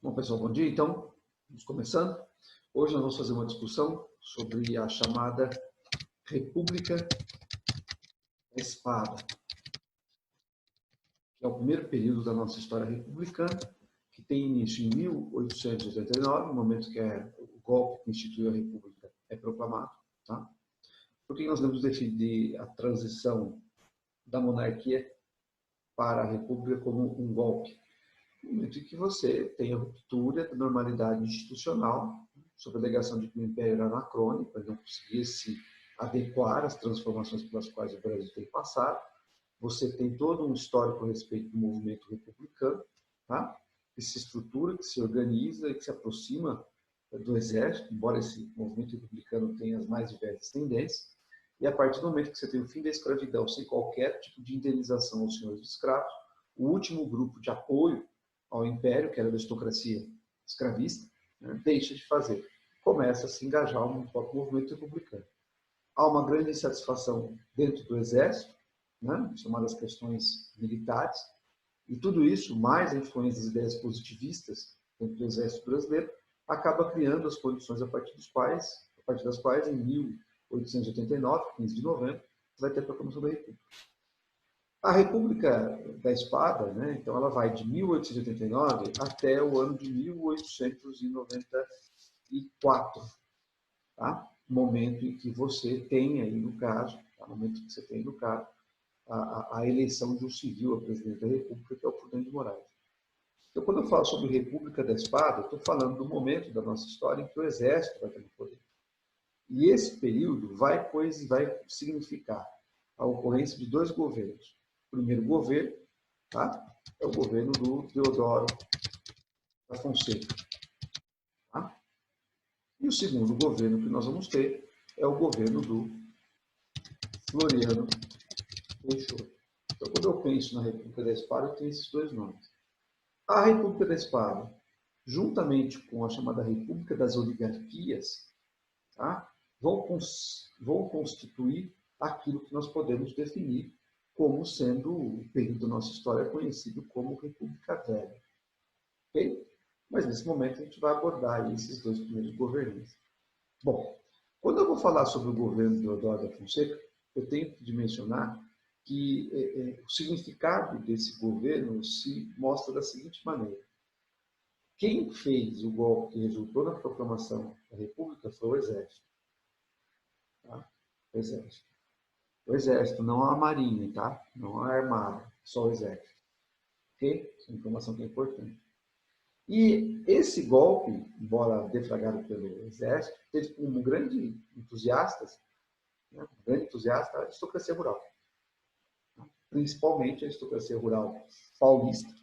Bom, pessoal, bom dia. Então, vamos começando. Hoje nós vamos fazer uma discussão sobre a chamada República da Espada, que é o primeiro período da nossa história republicana, que tem início em 1889, no momento que o golpe que instituiu a República é proclamado. Tá? Por que nós devemos definir a transição da monarquia para a República como um golpe? No momento em que você tem a ruptura da normalidade institucional, sob a alegação de que o Império era anacrônico, ele não conseguia se adequar às transformações pelas quais o Brasil tem passado. Você tem todo um histórico a respeito do movimento republicano, tá? Que se estrutura, que se organiza e que se aproxima do Exército, embora esse movimento republicano tenha as mais diversas tendências. E a partir do momento que você tem o fim da escravidão, sem qualquer tipo de indenização aos senhores de escravos, o último grupo de apoio ao Império, que era a aristocracia escravista, né, deixa de fazer. Começa a se engajar no próprio movimento republicano. Há uma grande insatisfação dentro do Exército, né, chamadas questões militares, e tudo isso, mais a influência das ideias positivistas dentro do Exército brasileiro, acaba criando as condições a partir das quais, em 1889, 15 de novembro, vai ter a proclamação da República. A República da Espada, né, então ela vai de 1889 até o ano de 1894, tá? Momento em que você tem aí, no caso, a eleição de um civil a presidente da República, que é o Prudente de Moraes. Então, quando eu falo sobre República da Espada, eu estou falando do momento da nossa história em que o Exército vai ter no poder. E esse período vai significar a ocorrência de dois governos. O primeiro governo, tá? É o governo do Deodoro da Fonseca. Tá? E o segundo governo que nós vamos ter é o governo do Floriano Peixoto. Então, quando eu penso na República da Espada, eu tenho esses dois nomes. A República da Espada, juntamente com a chamada República das Oligarquias, tá? vão constituir aquilo que nós podemos definir como sendo o período da nossa história conhecido como República Velha. Okay? Mas nesse momento a gente vai abordar esses dois primeiros governantes. Bom, quando eu vou falar sobre o governo de Deodoro da Fonseca, eu tenho que mencionar que o significado desse governo se mostra da seguinte maneira. Quem fez o golpe que resultou na proclamação da República foi o Exército. Tá? O Exército. O Exército, não a Marinha, tá? Não a Armada, só o Exército. Ok? Essa é uma informação que é importante. E esse golpe, embora deflagrado pelo Exército, teve como grande entusiasta a aristocracia rural. Principalmente a aristocracia rural paulista,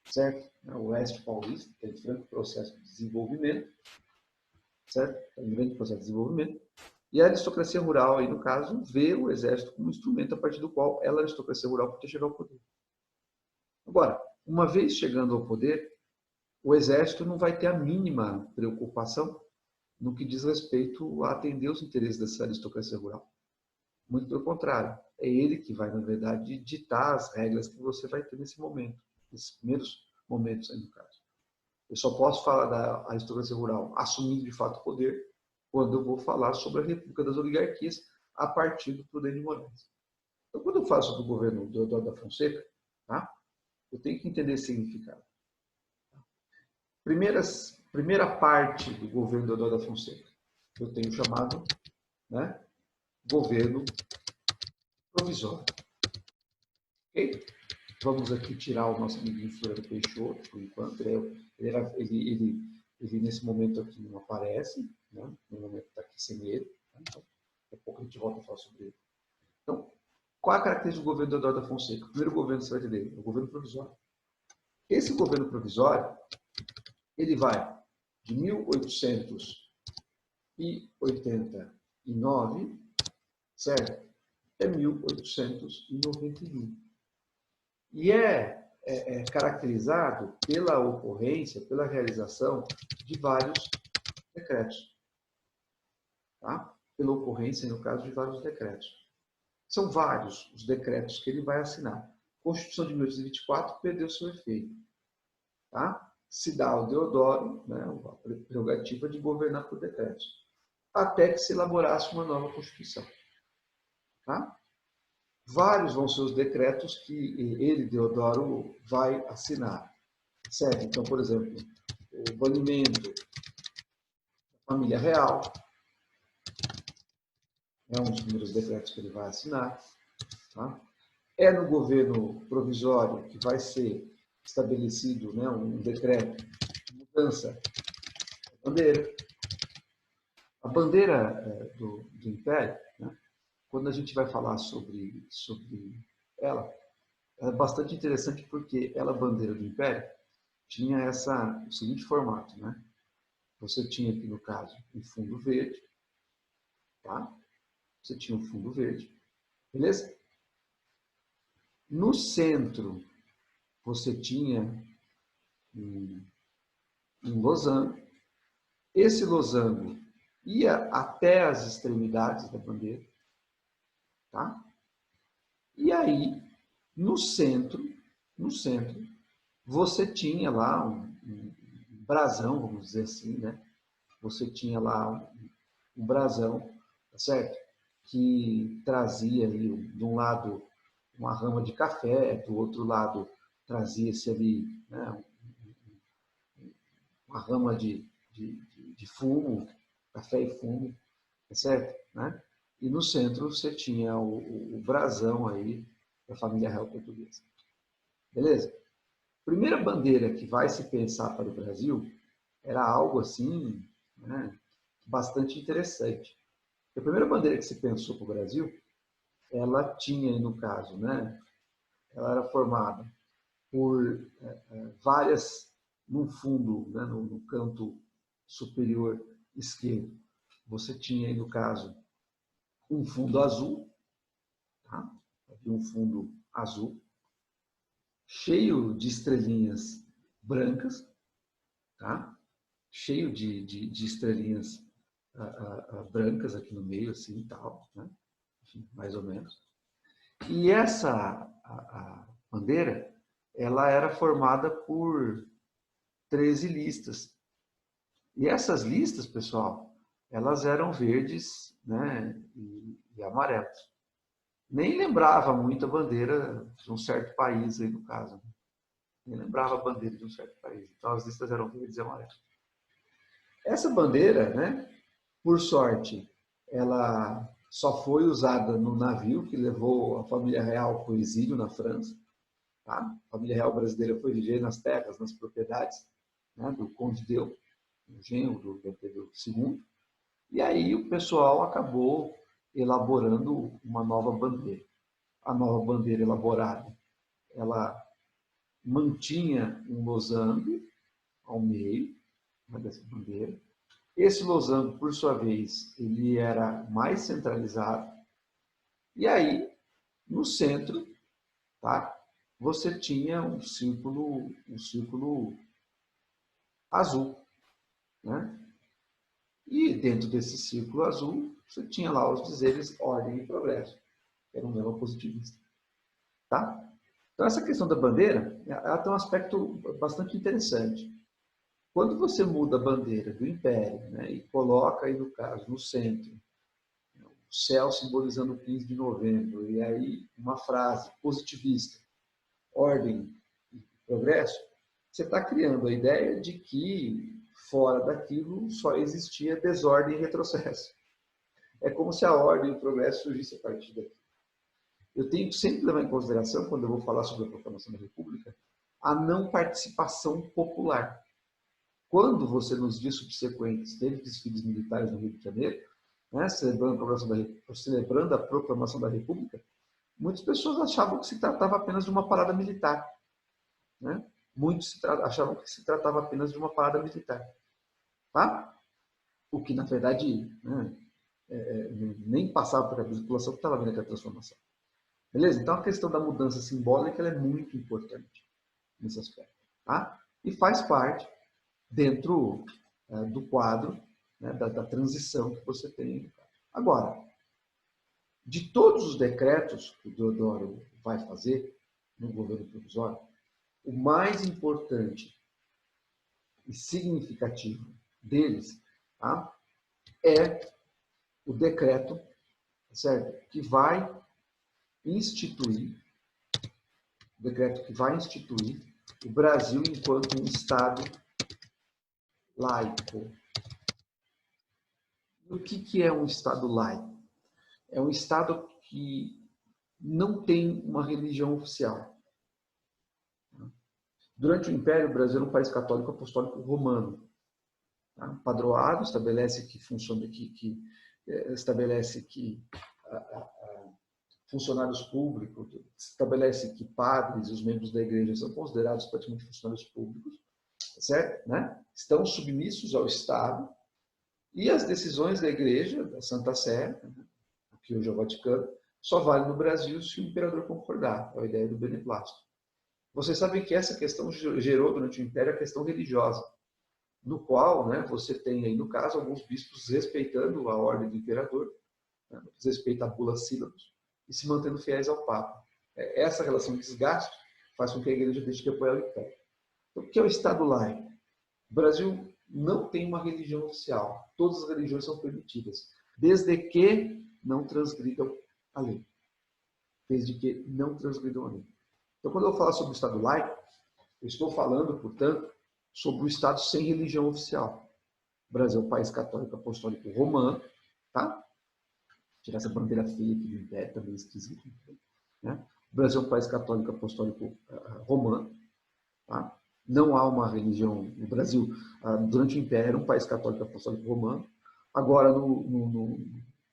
certo? O oeste paulista tem um grande processo de desenvolvimento, certo? Tem um grande processo de desenvolvimento. E a aristocracia rural, aí no caso, vê o Exército como um instrumento a partir do qual ela, a aristocracia rural, podia chegar ao poder. Agora, uma vez chegando ao poder, o Exército não vai ter a mínima preocupação no que diz respeito a atender os interesses dessa aristocracia rural. Muito pelo contrário, é ele que vai, na verdade, ditar as regras que você vai ter nesse momento, nesses primeiros momentos aí no caso. Eu só posso falar da aristocracia rural assumindo de fato o poder quando eu vou falar sobre a República das Oligarquias a partir do Prudente de Moraes. Então, quando eu falo sobre o governo do Deodoro da Fonseca, tá? Eu tenho que entender esse significado. Primeira parte do governo do Deodoro da Fonseca, eu tenho chamado, né, governo provisório. Ok? Vamos aqui tirar o nosso amiguinho Floriano Peixoto, por enquanto. Ele nesse momento aqui não aparece, né? No momento está aqui sem ele. Tá? Então, daqui a pouco a gente volta a falar sobre ele. Então, qual é a característica do governo do Deodoro da Fonseca? O primeiro governo que você vai ter dele é o governo provisório. Esse governo provisório, ele vai de 1889, certo? Até 1891. E é caracterizado pela ocorrência, pela realização de vários decretos. Tá? Pela ocorrência, no caso, de vários decretos. São vários os decretos que ele vai assinar. A Constituição de 1824 perdeu seu efeito. Tá? se dá ao Deodoro, né, a prerrogativa de governar por decretos, até que se elaborasse uma nova Constituição. Tá? Vários vão ser os decretos que ele, Deodoro, vai assinar. Certo? Então, por exemplo, o banimento da família real é um dos primeiros decretos que ele vai assinar. Tá? É no governo provisório que vai ser estabelecido, né, um decreto de mudança da bandeira. A bandeira do Império, né, quando a gente vai falar sobre ela, é bastante interessante porque ela, bandeira do Império, tinha o seguinte formato, né? Você tinha aqui, no caso, um fundo verde, tá? Você tinha um fundo verde, beleza? No centro, você tinha um losango. Esse losango ia até as extremidades da bandeira, tá? E aí, no centro, você tinha lá um brasão, vamos dizer assim, né? Você tinha lá um brasão, tá certo? Que trazia ali, de um lado, uma rama de café, do outro lado trazia-se ali, né, uma rama de fumo, café e fumo, tá certo? Né? E no centro você tinha o brasão aí da família real portuguesa. Beleza? Primeira bandeira que vai se pensar para o Brasil era algo assim, né, bastante interessante. A primeira bandeira que se pensou para o Brasil, ela tinha, no caso, né, ela era formada por várias, no fundo, né, no canto superior esquerdo, você tinha, no caso, um fundo azul, tá? Havia um fundo azul, cheio de estrelinhas brancas, tá? Cheio de estrelinhas brancas aqui no meio, assim, tal, né? Enfim, mais ou menos. E essa a bandeira, ela era formada por 13 listas. E essas listas, pessoal, elas eram verdes, né, e amarelos. Nem lembrava muito a bandeira de um certo país aí no caso. Nem lembrava a bandeira de um certo país. Então as listas eram verdes e amarelas. Essa bandeira, né, por sorte, ela só foi usada no navio que levou a família real para o exílio na França. Tá? A família real brasileira foi viver nas terras, nas propriedades, né, do Conde Deu, o genro do Pedro II. E aí o pessoal acabou elaborando uma nova bandeira. A nova bandeira elaborada, ela mantinha um losango ao meio, né, dessa bandeira. Esse losango, por sua vez, ele era mais centralizado. E aí, no centro, tá, você tinha um círculo azul, né? E dentro desse círculo azul, você tinha lá os dizeres ordem e progresso, que era um lema positivista. Tá? Então, essa questão da bandeira, ela tem um aspecto bastante interessante. Quando você muda a bandeira do Império, né, e coloca aí, no caso, no centro, o céu simbolizando o 15 de novembro, e aí uma frase positivista, ordem e progresso, você está criando a ideia de que fora daquilo só existia desordem e retrocesso. É como se a ordem e o progresso surgisse a partir daqui. Eu tenho que sempre levar em consideração, quando eu vou falar sobre a proclamação da República, a não participação popular. Quando você, nos dias subsequentes, teve desfiles militares no Rio de Janeiro, né, celebrando a proclamação da República, muitas pessoas achavam que se tratava apenas de uma parada militar. Né? Muitos achavam que se tratava apenas de uma parada militar. Tá? O que, na verdade, né, nem passava por a população que estava vendo aquela transformação. Beleza? Então, a questão da mudança simbólica ela é muito importante nesse aspecto. Tá? E faz parte dentro do quadro, né, da transição que você tem. Agora, de todos os decretos que o Deodoro vai fazer no governo provisório, o mais importante e significativo deles, tá? É o decreto, certo? Que vai instituir o Brasil enquanto um Estado laico. E o que é um Estado laico? É um Estado que não tem uma religião oficial. Durante o Império, o Brasil era um país católico apostólico romano. Tá? O padroado estabelece que funcionários públicos, estabelece que padres e os membros da igreja são considerados praticamente funcionários públicos, certo? Né? Estão submissos ao Estado e as decisões da igreja, da Santa Sé, que hoje é o Vaticano, só vale no Brasil se o imperador concordar. É a ideia do beneplácito. Vocês sabem que essa questão gerou durante o Império a questão religiosa, no qual, né, você tem aí, no caso, alguns bispos respeitando a ordem do imperador, né, respeita a bula sílabus, e se mantendo fiéis ao Papa. Essa relação de desgaste faz com que a igreja deixe de apoiar o Império. Então, o que é o Estado laico? O Brasil não tem uma religião oficial. Todas as religiões são permitidas, desde que não transgridam a lei. Desde que não transgridam a lei. Então, quando eu falo sobre o Estado laico, eu estou falando, portanto, sobre o Estado sem religião oficial. O Brasil é um país católico apostólico romano, tá? Tirar essa bandeira feia aqui do Império, também esquisito. Né? O Brasil é um país católico apostólico romano, tá? Não há uma religião. O Brasil, durante o Império, era um país católico apostólico romano. Agora,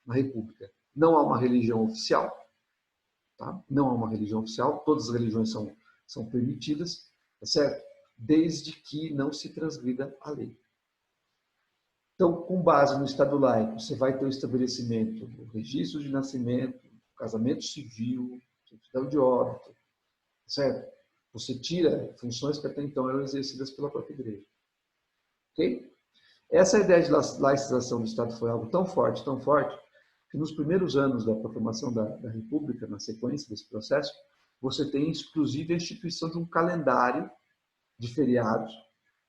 na República, não há uma religião oficial. Tá? Não há uma religião oficial. Todas as religiões são permitidas, tá certo? Desde que não se transgrida a lei. Então, com base no Estado laico, você vai ter o estabelecimento do registro de nascimento, casamento civil, certidão de óbito, certo? Você tira funções que até então eram exercidas pela própria igreja. Ok? Essa ideia de laicização do Estado foi algo tão forte, que nos primeiros anos da proclamação da República, na sequência desse processo, você tem inclusive a instituição de um calendário de feriados,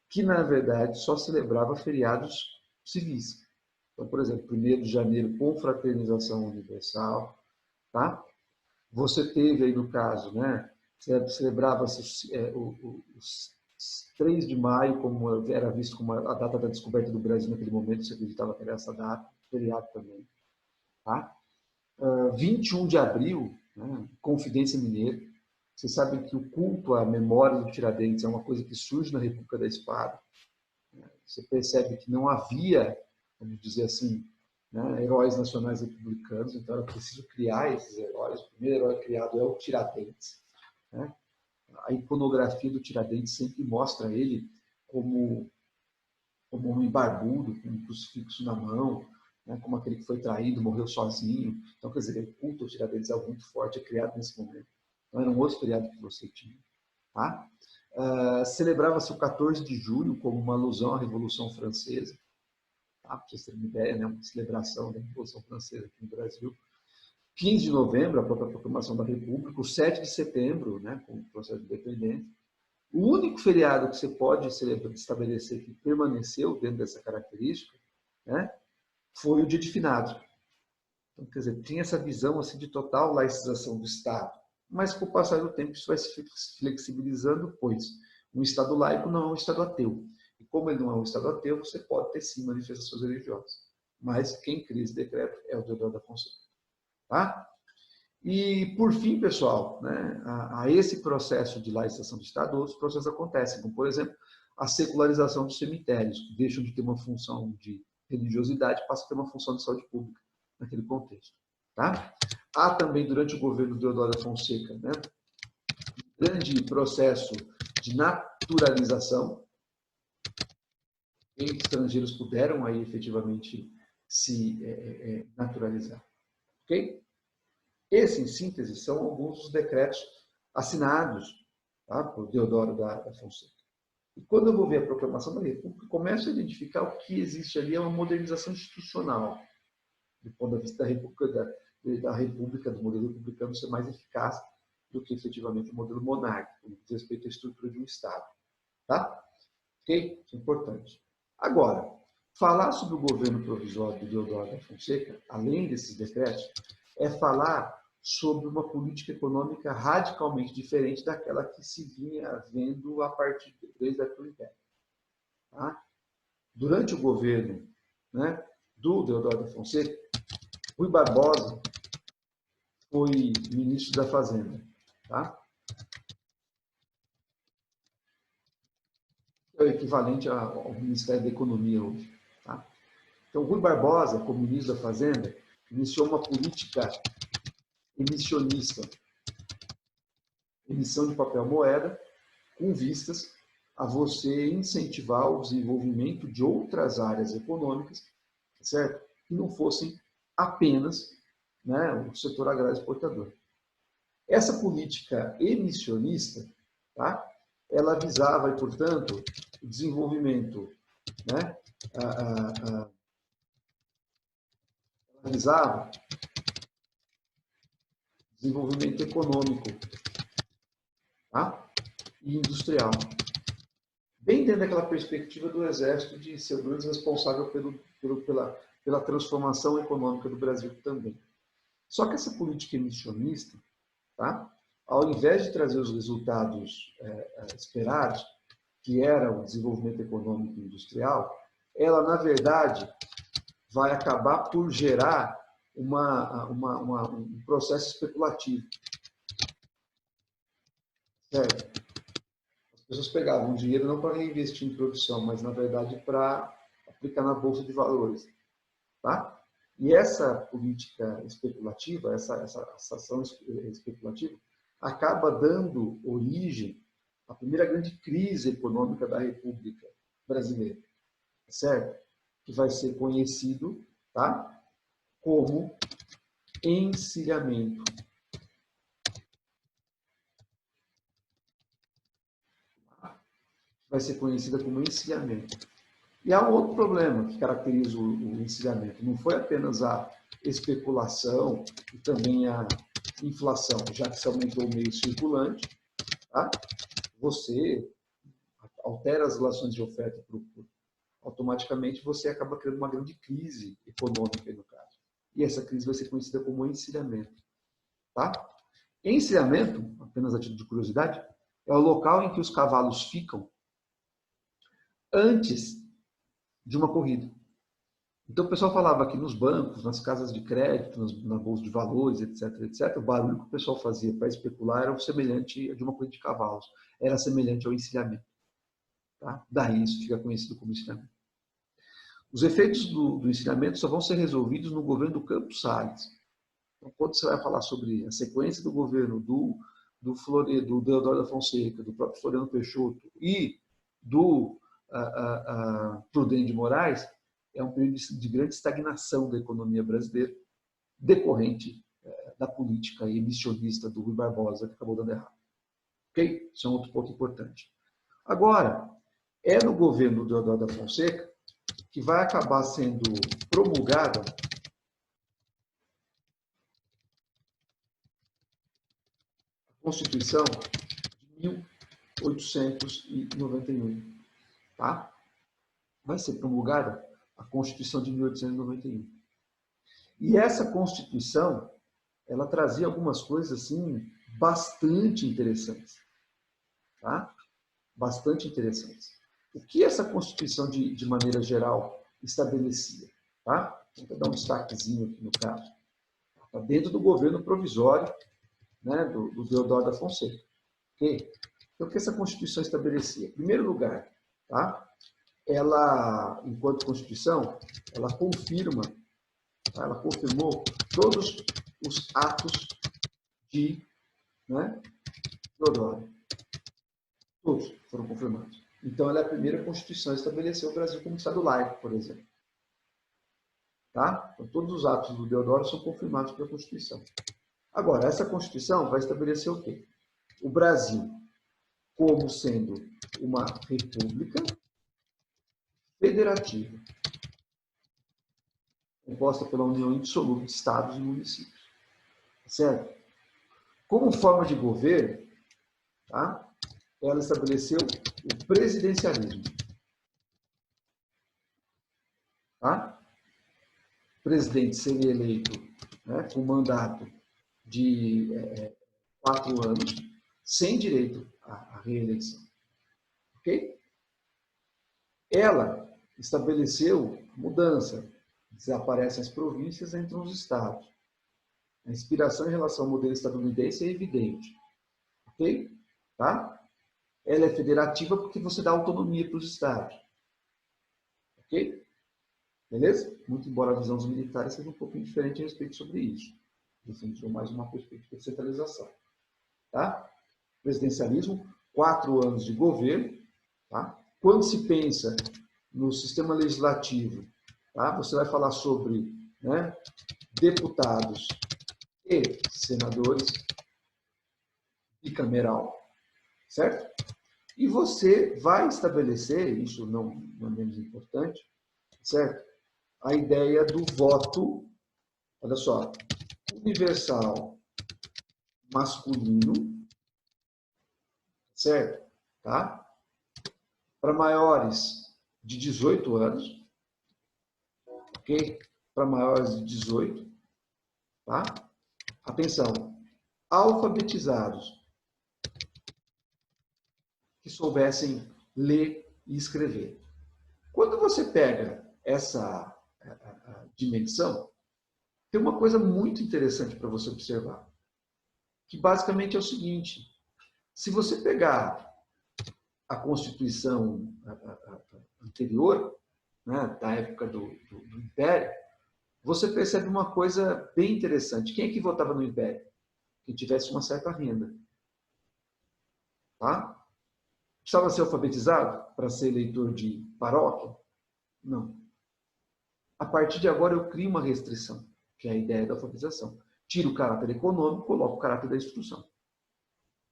que na verdade só celebrava feriados civis. Então, por exemplo, 1º de janeiro, confraternização universal, tá? Você teve aí no caso, né, celebrava-se os 3 de maio, como era visto como a data da descoberta do Brasil naquele momento, se acreditava que era essa data, feriado também. Tá? 21 de abril, né, Confidência Mineira. Vocês sabem que o culto à memória do Tiradentes é uma coisa que surge na República da Espada. Você percebe que não havia, vamos dizer assim, né, heróis nacionais republicanos, então era preciso criar esses heróis. O primeiro herói criado é o Tiradentes. Né? A iconografia do Tiradentes sempre mostra ele como um homem barbudo, com um crucifixo na mão, né, como aquele que foi traído, morreu sozinho. Então, quer dizer, o culto ao Tiradentes é algo muito forte, é criado nesse momento. Então, era um outro feriado que você tinha. Tá? Celebrava-se o 14 de julho como uma alusão à Revolução Francesa, tá? Para vocês terem uma ideia, né? Uma celebração da Revolução Francesa aqui no Brasil. 15 de novembro, a própria proclamação da República, o 7 de setembro, né, com o processo de independência. O único feriado que você pode estabelecer que permaneceu dentro dessa característica, né, foi o Dia de Finados. Então, quer dizer, tinha essa visão assim, de total laicização do Estado. Mas, com o passar do tempo, isso vai se flexibilizando, pois um Estado laico não é um Estado ateu. E como ele não é um Estado ateu, você pode ter, sim, manifestações religiosas. Mas quem cria esse decreto é o Deodoro da Fonseca. Tá? E, por fim, pessoal, né, a esse processo de laicização do Estado, outros processos acontecem, como, por exemplo, a secularização dos cemitérios, que deixam de ter uma função de religiosidade, passam a ter uma função de saúde pública naquele contexto. Tá? Há também, durante o governo de Deodoro da Fonseca, né, um grande processo de naturalização, em que estrangeiros puderam aí efetivamente se naturalizar. Ok? Esses, em síntese, são alguns dos decretos assinados, tá, por Deodoro da Fonseca. E quando eu vou ver a proclamação da República, começo a identificar o que existe ali é uma modernização institucional, do ponto de vista da República, do modelo republicano ser mais eficaz do que efetivamente o modelo monárquico, no que diz respeito à estrutura de um Estado. Tá? Ok? Isso é importante. Agora, falar sobre o governo provisório do Deodoro da Fonseca, além desses decretos, é falar sobre uma política econômica radicalmente diferente daquela que se vinha vendo a partir desde a época do Império. Tá? Durante o governo, né, do Deodoro da Fonseca, Rui Barbosa foi ministro da Fazenda. Tá? É o equivalente ao Ministério da Economia hoje. Tá? Então, Rui Barbosa, como ministro da Fazenda, iniciou uma política emissionista, emissão de papel moeda, com vistas a você incentivar o desenvolvimento de outras áreas econômicas, certo? Que não fossem apenas, né, o setor agrário exportador. Essa política emissionista, tá? Ela visava, e, portanto, o desenvolvimento, né, ela visava desenvolvimento econômico, tá? E industrial. Bem dentro daquela perspectiva do Exército de ser o grande responsável pela transformação econômica do Brasil também. Só que essa política emissionista, tá? Ao invés de trazer os resultados esperados, que era o desenvolvimento econômico e industrial, ela, na verdade, vai acabar por gerar um processo especulativo. Certo? As pessoas pegavam o dinheiro não para reinvestir em produção, mas, na verdade, para aplicar na Bolsa de Valores. Tá? E essa política especulativa, essa ação especulativa, acaba dando origem à primeira grande crise econômica da República Brasileira, certo? Que vai ser conhecido, tá? Como encilhamento. Vai ser conhecida como encilhamento. E há um outro problema que caracteriza o encilhamento. Não foi apenas a especulação e também a inflação, já que se aumentou o meio circulante, tá? Você altera as relações de oferta e procura. Automaticamente você acaba criando uma grande crise econômica, no caso. E essa crise vai ser conhecida como encilhamento. Tá? Encilhamento, apenas a título de curiosidade, é o local em que os cavalos ficam antes de uma corrida. Então o pessoal falava que nos bancos, nas casas de crédito, na bolsa de valores, etc., o barulho que o pessoal fazia para especular era semelhante a de uma corrida de cavalos, era semelhante ao encilhamento. Tá? Daí isso fica conhecido como encilhamento. Os efeitos do encilhamento só vão ser resolvidos no governo do Campos Salles. Então, quando você vai falar sobre a sequência do governo do Deodoro da Fonseca, do próprio Floriano Peixoto e do Prudente de Moraes, é um período de grande estagnação da economia brasileira, decorrente da política emissionista do Rui Barbosa, que acabou dando errado. Ok? Isso é um outro ponto importante. Agora, é no governo do Deodoro da Fonseca que vai acabar sendo promulgada a Constituição de 1891. Tá? Vai ser promulgada a Constituição de 1891. E essa Constituição, ela trazia algumas coisas assim bastante interessantes. Tá? Bastante interessantes. O que essa Constituição, de maneira geral, estabelecia? Tá? Vou dar um destaquezinho aqui no caso. Está dentro do governo provisório, né, do Deodoro da Fonseca. Okay? Então, o que essa Constituição estabelecia? Em primeiro lugar, tá? Ela, enquanto Constituição, ela confirma, tá? Ela confirmou todos os atos de, né, Deodoro. Todos foram confirmados. Então, ela é a primeira Constituição a estabelecer o Brasil como Estado laico, por exemplo. Tá? Então, todos os atos do Deodoro são confirmados pela Constituição. Agora, essa Constituição vai estabelecer o quê? O Brasil como sendo uma república federativa, composta pela união indissolúvel de estados e municípios. Certo? Como forma de governo, tá? Ela estabeleceu o presidencialismo. Tá? O presidente seria eleito, né, com mandato de 4 anos, sem direito à reeleição. Ok? Ela estabeleceu mudança. Desaparecem as províncias, entram os estados. A inspiração em relação ao modelo estadunidense é evidente. Ok? Tá? Ela é federativa porque você dá autonomia para os estados. Ok? Beleza? Muito embora a visão dos militares seja um pouquinho diferente a respeito sobre isso. Defendiam mais uma perspectiva de centralização. Tá? Presidencialismo, 4 anos de governo. Tá? Quando se pensa no sistema legislativo, tá? Você vai falar sobre, né, deputados e senadores, bicameral, certo? E você vai estabelecer, isso não é menos importante, certo? A ideia do voto, olha só, universal masculino, certo? Tá? Para maiores de 18 anos, ok? Para maiores de 18, tá? Atenção, alfabetizados que soubessem ler e escrever. Quando você pega essa dimensão, tem uma coisa muito interessante para você observar, que basicamente é o seguinte: se você pegar a Constituição anterior, né, da época do Império, você percebe uma coisa bem interessante. Quem é que votava no Império? Quem tivesse uma certa renda. Tá? Precisava ser alfabetizado para ser eleitor de paróquia? Não. A partir de agora eu crio uma restrição, que é a ideia da alfabetização. Tiro o caráter econômico, coloco o caráter da instrução.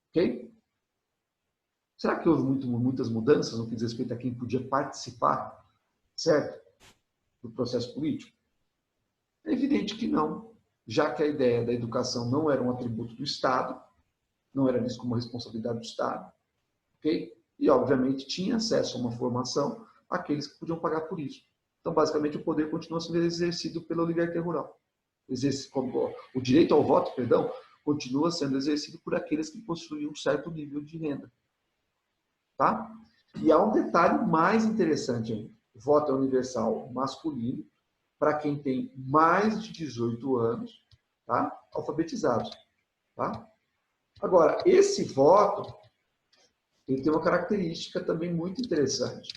Ok? Será que houve muitas mudanças no que diz respeito a quem podia participar, certo, do processo político? É evidente que não, já que a ideia da educação não era um atributo do Estado, não era visto como responsabilidade do Estado, ok? E, obviamente, tinha acesso a uma formação aqueles que podiam pagar por isso. Então, basicamente, o poder continua sendo exercido pela oligarquia rural. O direito ao voto, perdão, continua sendo exercido por aqueles que possuem um certo nível de renda. Tá? E há um detalhe mais interessante ainda. O voto é universal masculino para quem tem mais de 18 anos, tá? Alfabetizados. Tá? Agora, esse voto ele tem uma característica também muito interessante.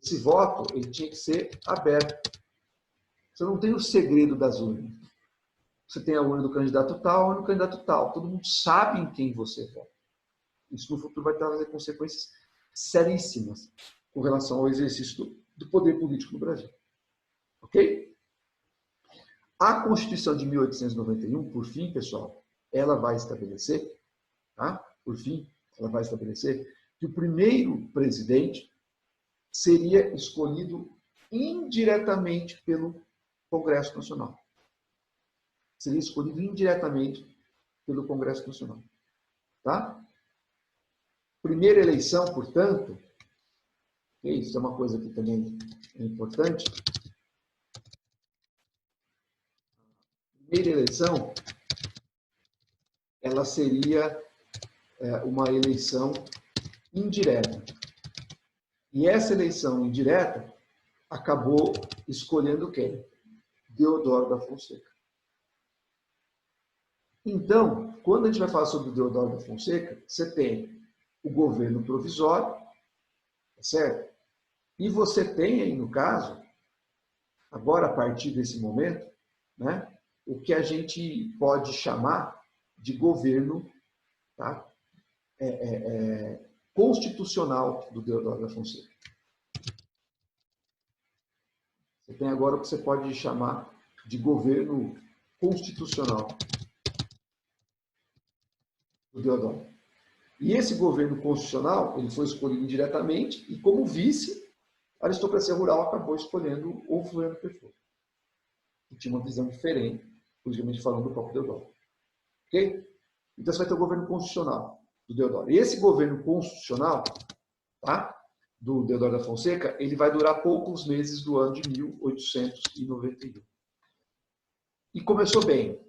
Esse voto ele tinha que ser aberto. Você não tem o segredo das urnas. Você tem a urna do candidato tal, a urna do candidato tal. Todo mundo sabe em quem você vota. Isso no futuro vai trazer consequências seríssimas com relação ao exercício do poder político no Brasil. Ok? A Constituição de 1891, por fim, pessoal, ela vai estabelecer, tá? Por fim, ela vai estabelecer que o primeiro presidente seria escolhido indiretamente pelo Congresso Nacional. Seria escolhido indiretamente pelo Congresso Nacional. Tá? Primeira eleição, portanto, isso é uma coisa que também é importante. Primeira eleição, ela seria uma eleição indireta. E essa eleição indireta acabou escolhendo quem? Deodoro da Fonseca. Então, quando a gente vai falar sobre Deodoro da Fonseca, você tem o governo provisório, certo? E você tem aí, no caso, agora a partir desse momento, né, o que a gente pode chamar de governo, tá? Constitucional do Deodoro da Fonseca. Você tem agora o que você pode chamar de governo constitucional do Deodoro. E esse governo constitucional ele foi escolhido indiretamente e, como vice, a aristocracia rural acabou escolhendo o Floriano Peixoto, que tinha uma visão diferente, politicamente falando, do próprio Deodoro. Ok? Então, você vai ter o governo constitucional do Deodoro. E esse governo constitucional, tá? do Deodoro da Fonseca, ele vai durar poucos meses do ano de 1891. E começou bem,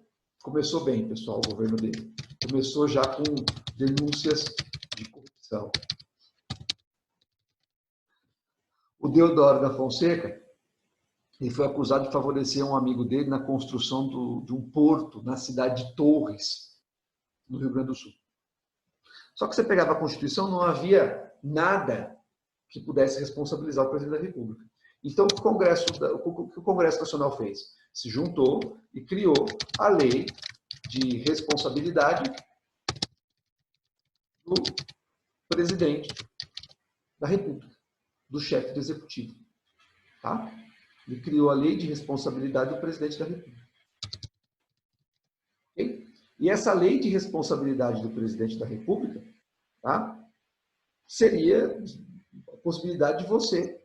pessoal, o governo dele. Começou já com denúncias de corrupção. O Deodoro da Fonseca, ele foi acusado de favorecer um amigo dele na construção de um porto na cidade de Torres, no Rio Grande do Sul. Só que você pegava a Constituição, não havia nada que pudesse responsabilizar o presidente da República. Então, o que o Congresso Nacional fez? Se juntou e criou a lei de responsabilidade do presidente da República, do chefe do executivo. Tá? Ele criou a lei de responsabilidade do presidente da República. Okay? E essa lei de responsabilidade do presidente da República, tá, seria a possibilidade de você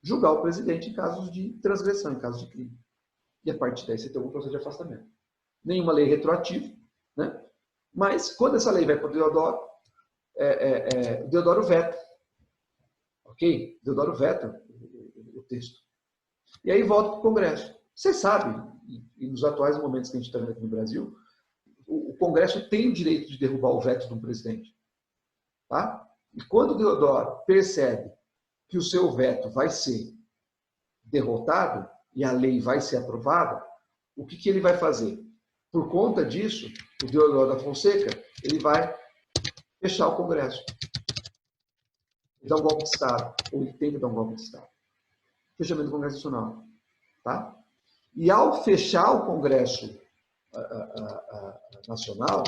julgar o presidente em casos de transgressão, em casos de crime. E a partir daí você tem algum processo de afastamento. Nenhuma lei retroativa, né? Mas quando essa lei vai para o Deodoro, o Deodoro veta. Ok? O Deodoro veta o texto. E aí volta para o Congresso. Você sabe, e nos atuais momentos que a gente está vendo aqui no Brasil, o Congresso tem o direito de derrubar o veto de um presidente. Tá? E quando o Deodoro percebe que o seu veto vai ser derrotado e a lei vai ser aprovada, o que ele vai fazer? Por conta disso, o Deodoro da Fonseca, ele vai fechar o Congresso. Ele dá um golpe de Estado, ou ele tenta dar um golpe de Estado. Fechamento do Congresso Nacional. Tá? E ao fechar o Congresso Nacional,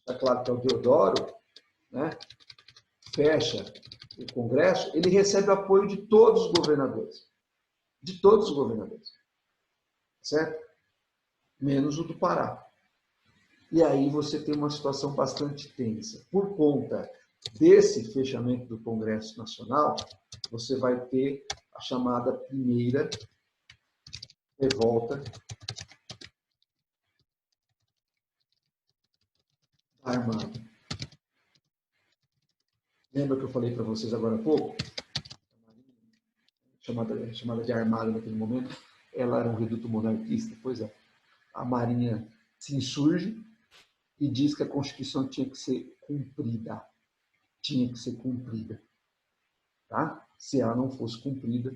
é claro que é o Deodoro, né, fecha o Congresso, ele recebe o apoio de todos os governadores. De todos os governadores. Certo? Menos o do Pará. E aí você tem uma situação bastante tensa. Por conta desse fechamento do Congresso Nacional, você vai ter a chamada primeira revolta armada. Lembra que eu falei para vocês agora há pouco? Chamada de armada naquele momento, ela era um reduto monarquista. Pois é. A Marinha se insurge e diz que a Constituição tinha que ser cumprida. Tinha que ser cumprida. Tá? Se ela não fosse cumprida,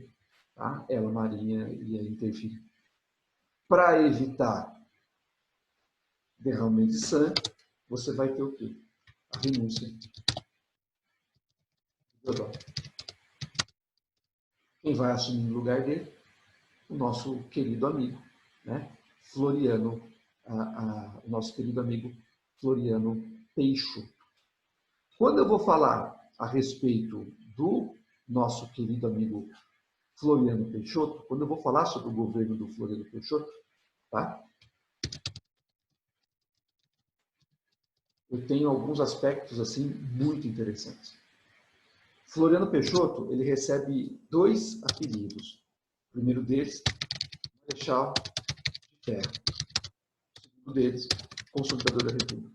tá? Ela, a Marinha, ia interferir. Para evitar derramamento de sangue, você vai ter o quê? A renúncia do Deodoro. Quem vai assumir o lugar dele? O nosso querido amigo, né? Floriano, o nosso querido amigo Floriano Peixoto. Quando eu vou falar a respeito do nosso querido amigo Floriano Peixoto, quando eu vou falar sobre o governo do Floriano Peixoto, tá? Eu tenho alguns aspectos assim muito interessantes. Floriano Peixoto, ele recebe 2 apelidos. O primeiro deles, Marechal de Ferro. O segundo deles, Consolidador da República.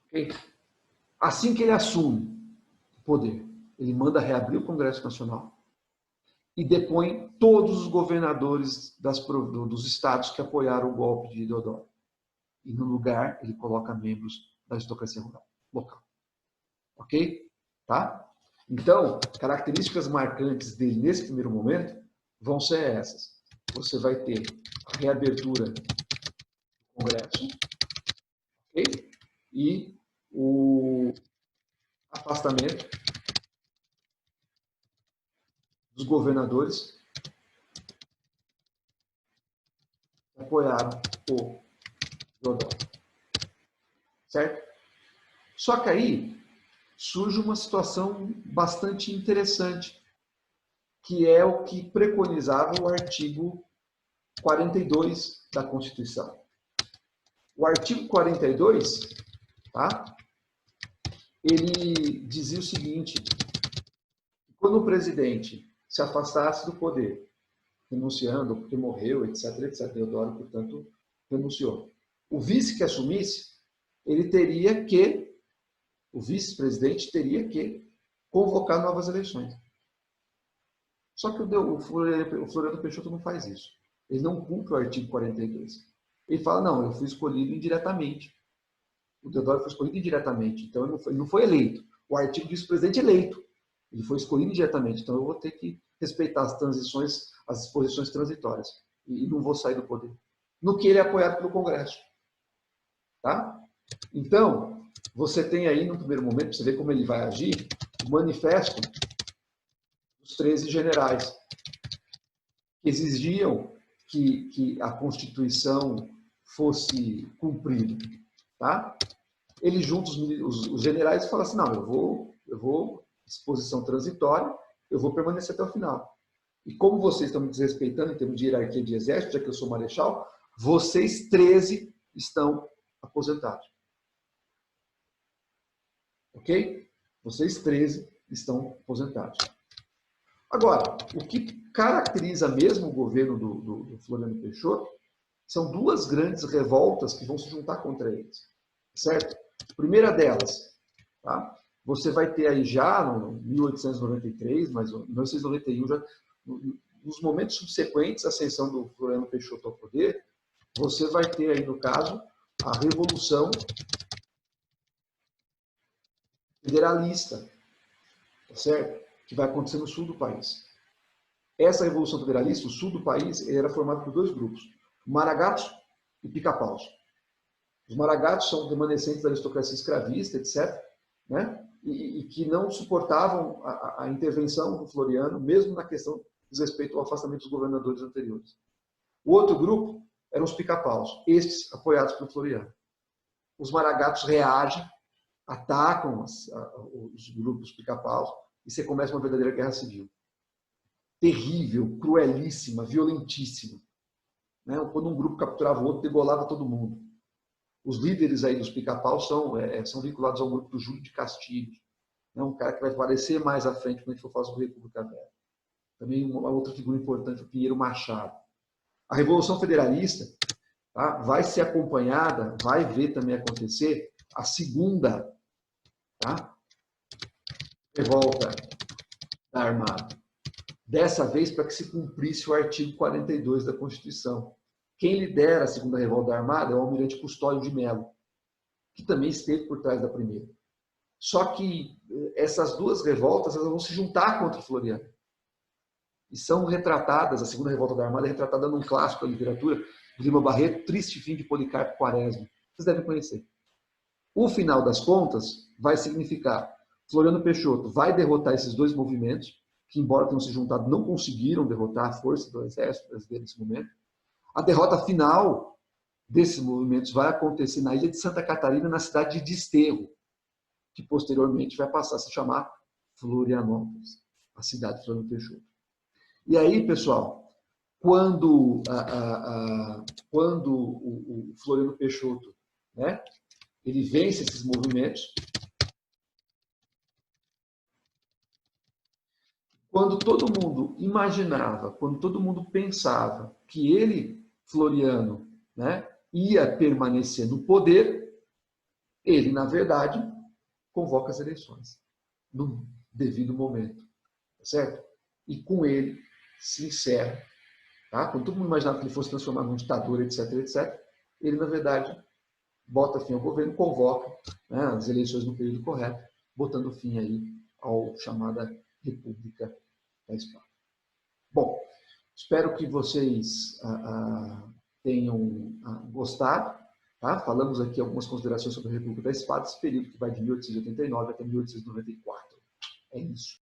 Okay? Assim que ele assume o poder, ele manda reabrir o Congresso Nacional e depõe todos os governadores dos estados que apoiaram o golpe de Deodoro. E no lugar, ele coloca membros da aristocracia local. Ok? Tá? Então, características marcantes dele nesse primeiro momento vão ser essas. Você vai ter a reabertura do Congresso, ok? E o afastamento dos governadores que apoiaram o Deodoro. Certo? Só que aí surge uma situação bastante interessante, que é o que preconizava o artigo 42 da Constituição. O artigo 42, tá? Ele dizia o seguinte: quando o presidente se afastasse do poder, renunciando, porque morreu, etc., etc., Deodoro, portanto, renunciou. O vice que assumisse, ele teria que o vice-presidente teria que convocar novas eleições. Só que o Floriano Peixoto não faz isso. Ele não cumpre o artigo 42. Ele fala, não, eu fui escolhido indiretamente. O Deodoro foi escolhido indiretamente, então ele não foi eleito. O artigo diz presidente eleito. Ele foi escolhido indiretamente, então eu vou ter que respeitar as transições, as disposições transitórias. E não vou sair do poder. No que ele é apoiado pelo Congresso. Tá? Então, você tem aí, no primeiro momento, para você ver como ele vai agir, o manifesto dos 13 generais, que exigiam que a Constituição fosse cumprida. Tá? Eles juntam os generais e falam assim, não, eu vou disposição transitória, eu vou permanecer até o final. E como vocês estão me desrespeitando em termos de hierarquia de exército, já que eu sou marechal, vocês 13 estão aposentados. Ok? Vocês 13 estão aposentados. Agora, o que caracteriza mesmo o governo do Floriano Peixoto são duas grandes revoltas que vão se juntar contra eles. Certo? A primeira delas, tá? Você vai ter aí já, no 1893, mas em 1891, já, nos momentos subsequentes à ascensão do Floriano Peixoto ao poder, você vai ter aí, no caso, a Revolução Federalista, tá certo? Que vai acontecer no sul do país. Essa Revolução Federalista, o sul do país, era formado por dois grupos, maragatos e pica-paus. Os maragatos são remanescentes da aristocracia escravista, etc., né? E que não suportavam a intervenção do Floriano, mesmo na questão diz respeito ao afastamento dos governadores anteriores. O outro grupo eram os pica-paus, estes apoiados pelo Floriano. Os maragatos reagem, atacam os grupos pica-paus e você começa uma verdadeira guerra civil. Terrível, cruelíssima, violentíssima. Né? Quando um grupo capturava o outro, degolava todo mundo. Os líderes aí dos pica-paus são vinculados ao grupo do Júlio de Castilhos. É um cara que vai aparecer mais à frente quando a gente for falar sobre a República Velha. Também uma outra figura importante, o Pinheiro Machado. A Revolução Federalista, tá, vai ser acompanhada, vai ver também acontecer a segunda, tá, revolta da Armada. Dessa vez para que se cumprisse o artigo 42 da Constituição. Quem lidera a segunda revolta da Armada é o almirante Custódio de Mello, que também esteve por trás da primeira. Só que essas duas revoltas elas vão se juntar contra o Floriano. E são retratadas, a segunda revolta da Armada é retratada num clássico da literatura, de Lima Barreto, Triste Fim de Policarpo Quaresma. Vocês devem conhecer. O final das contas vai significar Floriano Peixoto vai derrotar esses dois movimentos, que embora tenham se juntado, não conseguiram derrotar a força do exército brasileiro nesse momento. A derrota final desses movimentos vai acontecer na ilha de Santa Catarina, na cidade de Desterro, que posteriormente vai passar a se chamar Florianópolis, a cidade de Floriano Peixoto. E aí, pessoal, quando o Floriano Peixoto, né, ele vence esses movimentos, quando todo mundo imaginava, quando todo mundo pensava que ele, Floriano, né, ia permanecer no poder, ele, na verdade, convoca as eleições, no devido momento, certo? E com ele se encerra. Tá? Quando todo mundo imaginava que ele fosse transformado num ditador, etc., etc., ele, na verdade, bota fim ao governo, convoca, né, as eleições no período correto, botando fim aí ao chamada República da Espada. Bom, espero que vocês tenham gostado. Tá? Falamos aqui algumas considerações sobre a República da Espada, esse período que vai de 1889 até 1894. É isso.